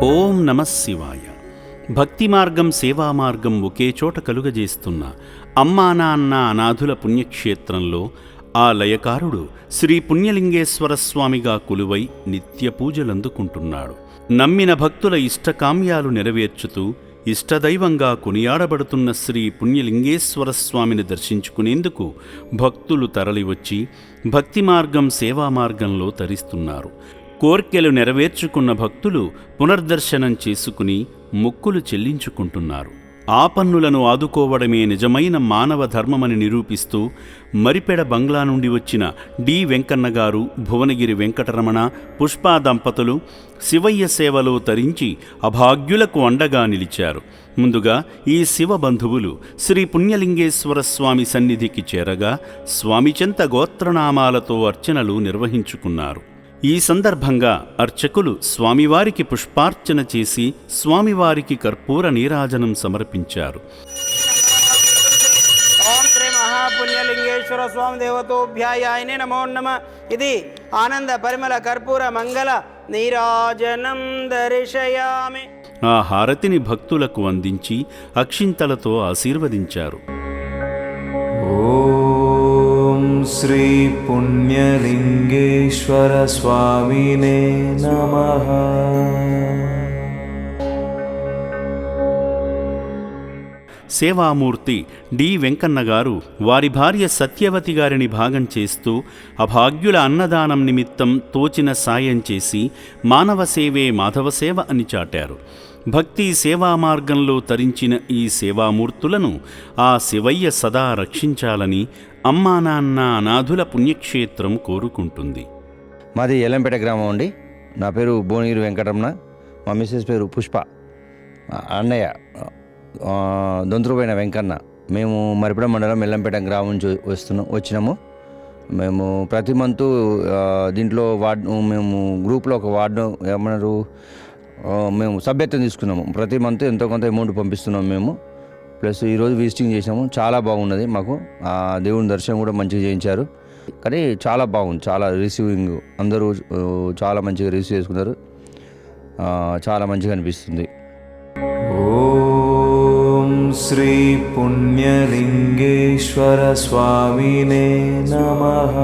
ఓం నమః శివాయ. భక్తి మార్గం సేవా మార్గం ఒకే చోట కలుగజేస్తున్న అమ్మా నాన్న అనాథుల పుణ్యక్షేత్రంలో ఆ లయకారుడు శ్రీ పుణ్యలింగేశ్వర స్వామిగా కొలువై నిత్య పూజలందుకుంటున్నాడు. నమ్మిన భక్తుల ఇష్టకామ్యాలు నెరవేర్చుతూ ఇష్టదైవంగా కొనియాడబడుతున్న శ్రీ పుణ్యలింగేశ్వర స్వామిని దర్శించుకునేందుకు భక్తులు తరలివచ్చి భక్తి మార్గం సేవా మార్గంలో తరిస్తున్నారు. కోర్కెలు నెరవేర్చుకున్న భక్తులు పునర్దర్శనం చేసుకుని మొక్కులు చెల్లించుకుంటున్నారు. ఆపన్నులను ఆదుకోవడమే నిజమైన మానవ ధర్మమని నిరూపిస్తూ మరిపెడ బంగ్లా నుండి వచ్చిన డి వెంకన్న గారు, భువనగిరి వెంకటరమణ, పుష్పా దంపతులు శివయ్య సేవలో తరించి అభాగ్యులకు అండగా నిలిచారు. ముందుగా ఈ శివ బంధువులు శ్రీ పుణ్యలింగేశ్వర స్వామి సన్నిధికి చేరగా స్వామిచెంత గోత్రనామాలతో అర్చనలు నిర్వహించుకున్నారు. ఈ సందర్భంగా అర్చకులు స్వామివారికి పుష్పార్చన చేసి స్వామివారికి కర్పూర నీరాజనం సమర్పించారు. ఓం శ్రీ మహాపుణ్యలింగేశ్వర స్వామి దేవతోభ్యాయాయనే నమో నమః. ఇది ఆనంద పరిమళ కర్పూర మంగళ నీరాజనం దర్శయామి. ఆ హారతిని భక్తులకు అందించి అక్షింతలతో ఆశీర్వదించారు. శ్రీ పుణ్యలింగేశ్వర స్వామినే నమః. సేవామూర్తి డి వెంకన్న గారు వారి భార్య సత్యవతి గారిని భాగం చేస్తూ అభాగ్యుల అన్నదానం నిమిత్తం తోచిన సాయం చేసి మానవ సేవే మాధవ సేవ అని చాటారు. భక్తి సేవా మార్గంలో తరించిన ఈ సేవామూర్తులను ఆ శివయ్య సదా రక్షించాలని అమ్మా నాన్న అనాథుల పుణ్యక్షేత్రం కోరుకుంటుంది. మాది ఎల్లంపేట గ్రామం అండి. నా పేరు భువనగిరి వెంకటరమణ, మా మిస్సెస్ పేరు పుష్ప, అన్నయ్య దొంతురుపోయిన వెంకన్న. మేము మరిపడ మండలం ఎల్లంపేట గ్రామం నుంచి వచ్చినాము. మేము ప్రతి మంతు దీంట్లో మేము గ్రూప్లో ఒక వార్డు ఏమన్నారు మేము సభ్యత్వం తీసుకున్నాము. ప్రతి మంత్ ఎంతో కొంత అమౌంట్ పంపిస్తున్నాము మేము. ప్లస్ ఈరోజు విజిటింగ్ చేసాము. చాలా బాగున్నది. మాకు ఆ దేవుని దర్శనం కూడా మంచిగా చేయించారు. కానీ చాలా బాగుంది. చాలా రిసీవింగ్ అందరూ చాలా మంచిగా రిసీవ్ చేసుకున్నారు. చాలా మంచిగా అనిపిస్తుంది. ఓం శ్రీ పుణ్యలింగేశ్వర స్వామినే నమః.